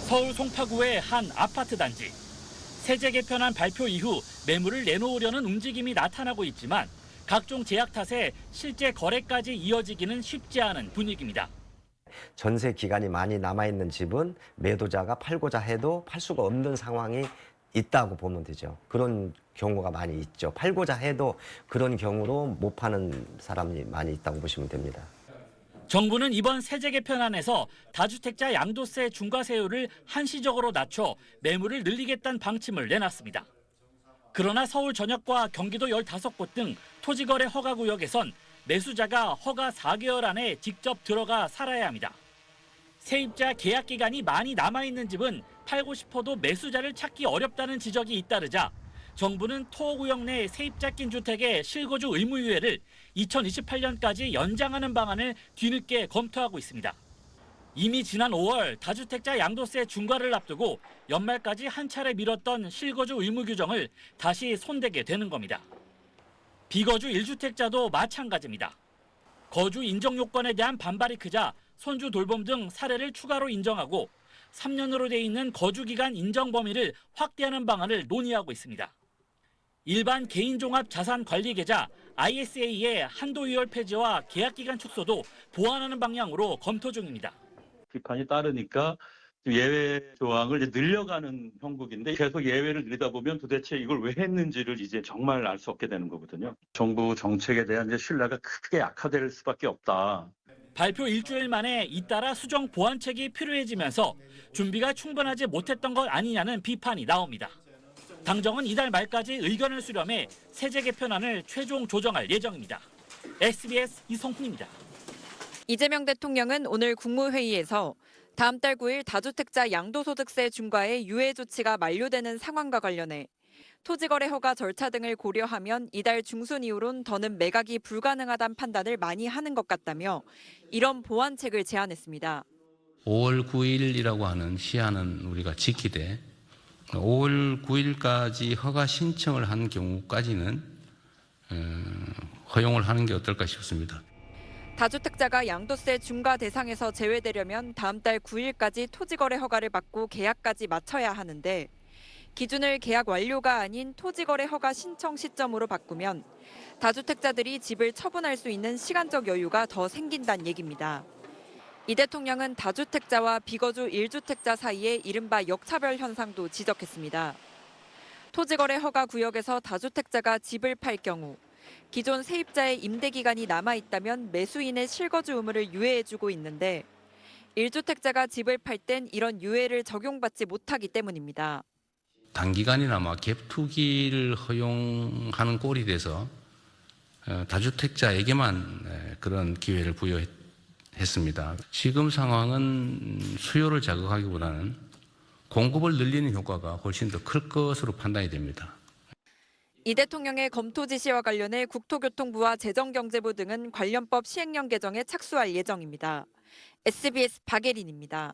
서울 송파구의 한 아파트 단지. 세제 개편안 발표 이후 매물을 내놓으려는 움직임이 나타나고 있지만 각종 제약 탓에 실제 거래까지 이어지기는 쉽지 않은 분위기입니다. 전세 기간이 많이 남아있는 집은 매도자가 팔고자 해도 팔 수가 없는 상황이 있다고 보면 되죠. 그런 경우가 많이 있죠. 팔고자 해도 그런 경우로 못 파는 사람이 많이 있다고 보시면 됩니다. 정부는 이번 세제 개편안에서 다주택자 양도세 중과세율을 한시적으로 낮춰 매물을 늘리겠다는 방침을 내놨습니다. 그러나 서울 전역과 경기도 15곳 등 토지거래 허가구역에선 매수자가 허가 4개월 안에 직접 들어가 살아야 합니다. 세입자 계약 기간이 많이 남아있는 집은 팔고 싶어도 매수자를 찾기 어렵다는 지적이 잇따르자 정부는 토구역 내 세입자 낀 주택의 실거주 의무유예를 2028년까지 연장하는 방안을 뒤늦게 검토하고 있습니다. 이미 지난 5월 다주택자 양도세 중과를 앞두고 연말까지 한 차례 미뤘던 실거주 의무 규정을 다시 손대게 되는 겁니다. 비거주 1주택자도 마찬가지입니다. 거주 인정 요건에 대한 반발이 크자 손주 돌봄 등 사례를 추가로 인정하고 3년으로 돼 있는 거주기간 인정 범위를 확대하는 방안을 논의하고 있습니다. 일반 개인종합자산관리계좌 ISA의 한도 유월 폐지와 계약기간 축소도 보완하는 방향으로 검토 중입니다. 비판이 따르니까 예외 조항을 이제 늘려가는 형국인데 계속 예외를 늘리다 보면 도대체 이걸 왜 했는지를 이제 정말 알 수 없게 되는 거거든요. 정부 정책에 대한 이제 신뢰가 크게 약화될 수밖에 없다. 발표 일주일 만에 잇따라 수정 보완책이 필요해지면서 준비가 충분하지 못했던 것 아니냐는 비판이 나옵니다. 당정은 이달 말까지 의견을 수렴해 세제 개편안을 최종 조정할 예정입니다. SBS 이성훈입니다. 이재명 대통령은 오늘 국무회의에서 다음 달 9일 다주택자 양도소득세 중과의 유예 조치가 만료되는 상황과 관련해 토지거래 허가 절차 등을 고려하면 이달 중순 이후론 더는 매각이 불가능하다는 판단을 많이 하는 것 같다며 이런 보완책을 제안했습니다. 5월 9일이라고 하는 시한은 우리가 지키되 5월 9일까지 허가 신청을 한 경우까지는 허용을 하는 게 어떨까 싶습니다. 다주택자가 양도세 중과 대상에서 제외되려면 다음 달 9일까지 토지거래 허가를 받고 계약까지 마쳐야 하는데 기준을 계약 완료가 아닌 토지거래 허가 신청 시점으로 바꾸면 다주택자들이 집을 처분할 수 있는 시간적 여유가 더 생긴다는 얘기입니다. 이 대통령은 다주택자와 비거주 1주택자 사이의 이른바 역차별 현상도 지적했습니다. 토지거래 허가 구역에서 다주택자가 집을 팔 경우 기존 세입자의 임대 기간이 남아있다면 매수인의 실거주 의무를 유예해주고 있는데 1주택자가 집을 팔 땐 이런 유예를 적용받지 못하기 때문입니다. 단기간이나마 갭 투기를 허용하는 꼴이 돼서 다주택자에게만 그런 기회를 부여했습니다. 지금 상황은 수요를 자극하기보다는 공급을 늘리는 효과가 훨씬 더 클 것으로 판단이 됩니다. 이 대통령의 검토 지시와 관련해 국토교통부와 재정경제부 등은 관련법 시행령 개정에 착수할 예정입니다. SBS 박예린입니다.